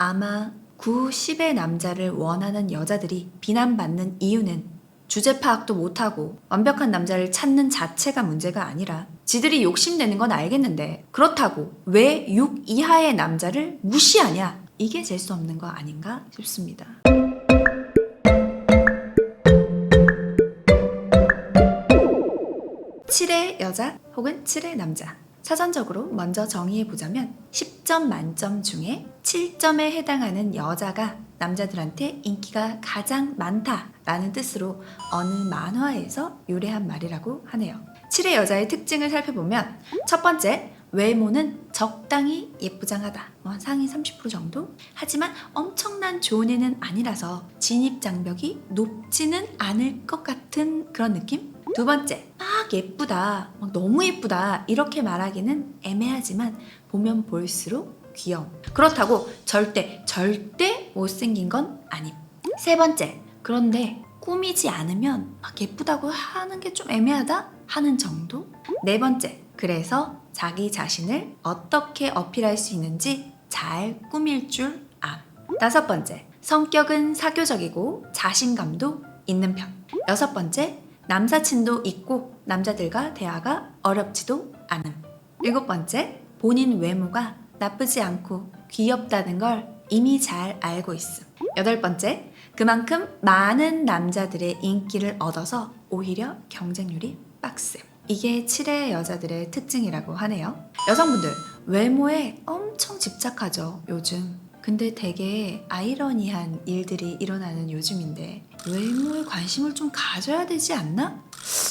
아마 9, 10의 남자를 원하는 여자들이 비난받는 이유는 주제 파악도 못하고 완벽한 남자를 찾는 자체가 문제가 아니라 지들이 욕심내는 건 알겠는데 그렇다고 왜 6 이하의 남자를 무시하냐? 이게 재수 없는 거 아닌가 싶습니다. 7의 여자 혹은 7의 남자. 사전적으로 먼저 정의해보자면 10점 만점 중에 7점에 해당하는 여자가 남자들한테 인기가 가장 많다라는 뜻으로 어느 만화에서 유래한 말이라고 하네요. 7의 여자의 특징을 살펴보면 첫 번째, 외모는 적당히 예쁘장하다. 상위 30% 정도? 하지만 엄청난 좋은 애는 아니라서 진입장벽이 높지는 않을 것 같은 그런 느낌? 두 번째, 막 예쁘다, 막 너무 예쁘다 이렇게 말하기는 애매하지만 보면 볼수록 귀여움. 그렇다고 절대 못생긴 건 아님. 세 번째, 그런데 꾸미지 않으면 막 예쁘다고 하는 게 좀 애매하다 하는 정도? 네 번째, 그래서 자기 자신을 어떻게 어필할 수 있는지 잘 꾸밀 줄 암. 다섯 번째, 성격은 사교적이고 자신감도 있는 편. 여섯 번째, 남사친도 있고 남자들과 대화가 어렵지도 않음. 일곱 번째, 본인 외모가 나쁘지 않고 귀엽다는 걸 이미 잘 알고 있음. 여덟 번째, 그만큼 많은 남자들의 인기를 얻어서 오히려 경쟁률이 빡셈. 이게 7의 여자들의 특징이라고 하네요. 여성분들, 외모에 엄청 집착하죠, 요즘. 근데 되게 아이러니한 일들이 일어나는 요즘인데 외모에 관심을 좀 가져야 되지 않나?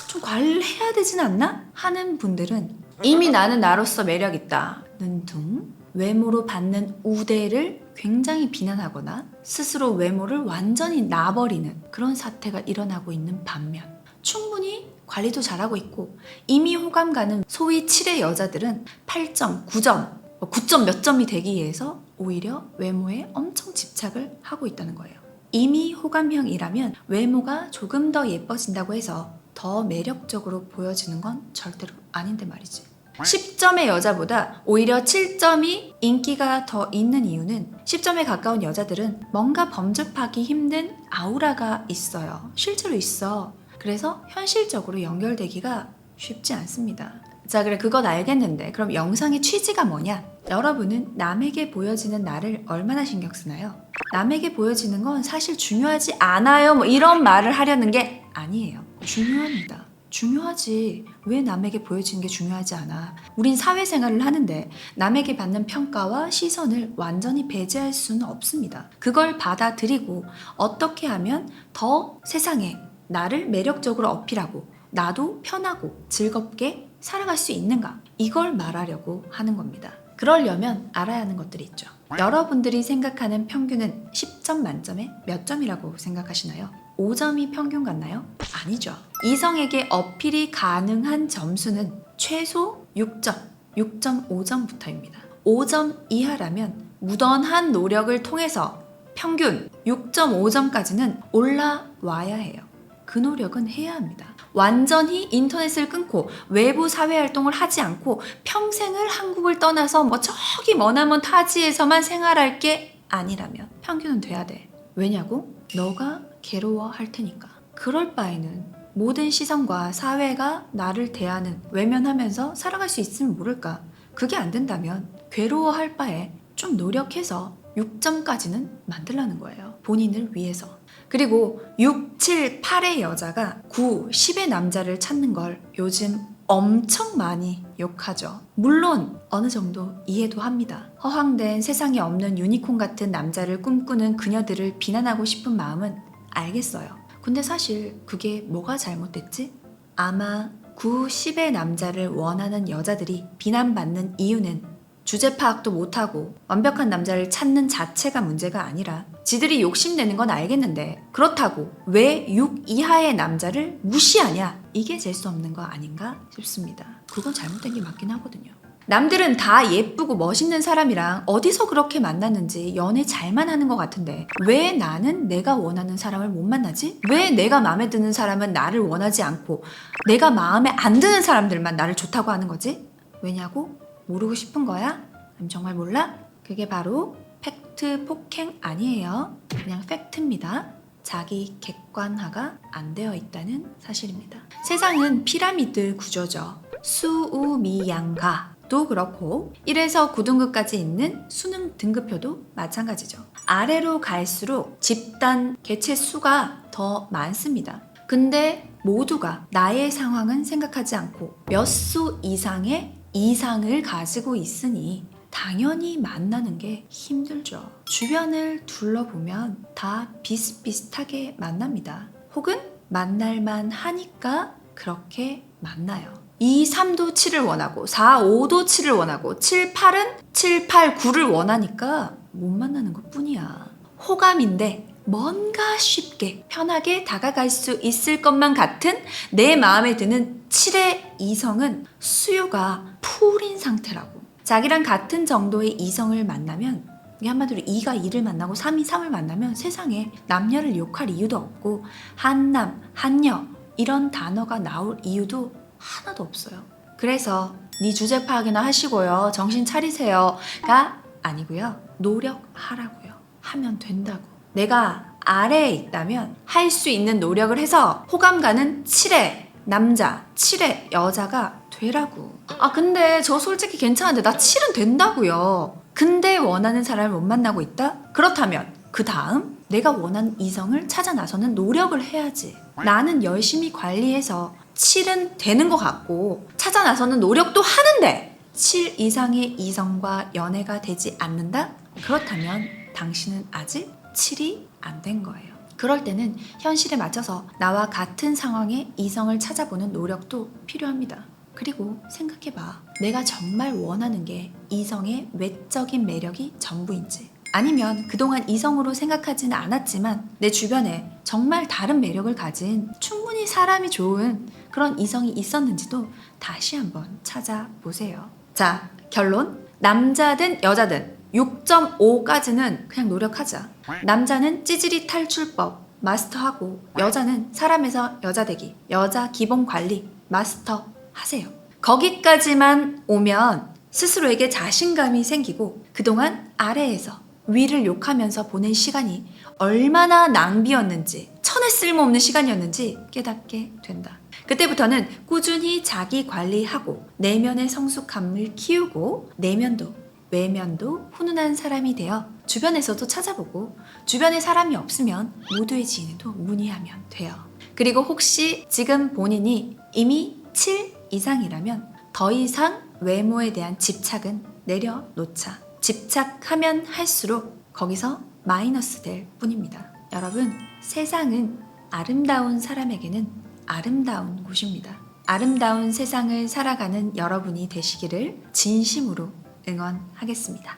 좀 관리해야 되진 않나? 하는 분들은 이미 나는 나로서 매력있다는 둥 외모로 받는 우대를 굉장히 비난하거나 스스로 외모를 완전히 놔버리는 그런 사태가 일어나고 있는 반면 충분히 관리도 잘하고 있고 이미 호감 가는 소위 7의 여자들은 8점, 9점, 9점 몇 점이 되기 위해서 오히려 외모에 엄청 집착을 하고 있다는 거예요. 이미 호감형이라면 외모가 조금 더 예뻐진다고 해서 더 매력적으로 보여지는 건 절대로 아닌데 말이지. 10점의 여자보다 오히려 7점이 인기가 더 있는 이유는 10점에 가까운 여자들은 뭔가 범접하기 힘든 아우라가 있어요. 실제로 있어. 그래서 현실적으로 연결되기가 쉽지 않습니다. 자, 그래 그건 알겠는데 그럼 영상의 취지가 뭐냐? 여러분은 남에게 보여지는 나를 얼마나 신경 쓰나요? 남에게 보여지는 건 사실 중요하지 않아요. 이런 말을 하려는 게 아니에요. 중요합니다. 중요하지. 왜 남에게 보여지는 게 중요하지 않아? 우린 사회생활을 하는데 남에게 받는 평가와 시선을 완전히 배제할 수는 없습니다. 그걸 받아들이고 어떻게 하면 더 세상에 나를 매력적으로 어필하고 나도 편하고 즐겁게 살아갈 수 있는가? 이걸 말하려고 하는 겁니다. 그러려면 알아야 하는 것들이 있죠. 여러분들이 생각하는 평균은 10점 만점에 몇 점이라고 생각하시나요? 5점이 평균 같나요? 아니죠. 이성에게 어필이 가능한 점수는 최소 6점, 6.5점부터입니다. 5점 이하라면 무던한 노력을 통해서 평균 6.5점까지는 올라와야 해요. 그 노력은 해야 합니다. 완전히 인터넷을 끊고 외부 사회활동을 하지 않고 평생을 한국을 떠나서 저기 머나먼 타지에서만 생활할 게 아니라면 평균은 돼야 돼. 왜냐고? 너가 괴로워할 테니까. 그럴 바에는 모든 시선과 사회가 나를 대하는 외면하면서 살아갈 수 있으면 모를까. 그게 안 된다면 괴로워할 바에 좀 노력해서 6점까지는 만들라는 거예요. 본인을 위해서. 그리고 6, 7, 8의 여자가 9, 10의 남자를 찾는 걸 요즘 엄청 많이 욕하죠. 물론 어느 정도 이해도 합니다. 허황된 세상에 없는 유니콘 같은 남자를 꿈꾸는 그녀들을 비난하고 싶은 마음은 알겠어요. 근데 사실 그게 뭐가 잘못됐지? 아마 9, 10의 남자를 원하는 여자들이 비난받는 이유는 주제 파악도 못하고 완벽한 남자를 찾는 자체가 문제가 아니라 지들이 욕심내는 건 알겠는데 그렇다고 왜 6 이하의 남자를 무시하냐? 이게 재수 없는 거 아닌가 싶습니다. 그건 잘못된 게 맞긴 하거든요. 남들은 다 예쁘고 멋있는 사람이랑 어디서 그렇게 만났는지 연애 잘만 하는 것 같은데 왜 나는 내가 원하는 사람을 못 만나지? 왜 내가 마음에 드는 사람은 나를 원하지 않고 내가 마음에 안 드는 사람들만 나를 좋다고 하는 거지? 왜냐고? 모르고 싶은 거야? 아니면 정말 몰라? 그게 바로 팩트 폭행 아니에요. 그냥 팩트입니다. 자기 객관화가 안 되어 있다는 사실입니다. 세상은 피라미드 구조죠. 수우미양가도 그렇고 1에서 9등급까지 있는 수능 등급표도 마찬가지죠. 아래로 갈수록 집단 개체 수가 더 많습니다. 근데 모두가 나의 상황은 생각하지 않고 몇 수 이상의 이상을 가지고 있으니 당연히 만나는 게 힘들죠. 주변을 둘러보면 다 비슷비슷하게 만납니다. 혹은 만날만 하니까 그렇게 만나요. 2, 3도 7을 원하고 4, 5도 7을 원하고 7, 8은 7, 8, 9를 원하니까 못 만나는 것 뿐이야. 호감인데 뭔가 쉽게 편하게 다가갈 수 있을 것만 같은 내 마음에 드는 7의 이성은 수요가 풀인 상태라고. 자기랑 같은 정도의 이성을 만나면, 이게 한마디로 2가 2를 만나고 3이 3을 만나면 세상에 남녀를 욕할 이유도 없고 한남, 한여 이런 단어가 나올 이유도 하나도 없어요. 그래서 네 주제 파악이나 하시고요. 정신 차리세요가 아니고요. 노력하라고요. 하면 된다고. 내가 아래에 있다면 할 수 있는 노력을 해서 호감 가는 7의 남자, 7의 여자가 되라고. 아 근데 저 솔직히 괜찮은데 나 7은 된다고요. 근데 원하는 사람을 못 만나고 있다? 그렇다면 그 다음 내가 원하는 이성을 찾아 나서는 노력을 해야지. 나는 열심히 관리해서 7은 되는 것 같고 찾아 나서는 노력도 하는데 7 이상의 이성과 연애가 되지 않는다? 그렇다면 당신은 아직 7이 안 된 거예요. 그럴 때는 현실에 맞춰서 나와 같은 상황의 이성을 찾아보는 노력도 필요합니다. 그리고 생각해봐. 내가 정말 원하는 게 이성의 외적인 매력이 전부인지, 아니면 그동안 이성으로 생각하지는 않았지만 내 주변에 정말 다른 매력을 가진 충분히 사람이 좋은 그런 이성이 있었는지도 다시 한번 찾아보세요. 자, 결론. 남자든 여자든 6.5까지는 그냥 노력하자. 남자는 찌질이 탈출법 마스터하고 여자는 사람에서 여자 되기, 여자 기본 관리 마스터 하세요. 거기까지만 오면 스스로에게 자신감이 생기고 그동안 아래에서 위를 욕하면서 보낸 시간이 얼마나 낭비였는지, 천에 쓸모없는 시간이었는지 깨닫게 된다. 그때부터는 꾸준히 자기 관리하고 내면의 성숙함을 키우고 내면도 외면도 훈훈한 사람이 되어 주변에서도 찾아보고 주변에 사람이 없으면 모두의 지인에도 문의하면 돼요. 그리고 혹시 지금 본인이 이미 7 이상이라면 더 이상 외모에 대한 집착은 내려놓자. 집착하면 할수록 거기서 마이너스 될 뿐입니다. 여러분, 세상은 아름다운 사람에게는 아름다운 곳입니다. 아름다운 세상을 살아가는 여러분이 되시기를 진심으로 응원하겠습니다.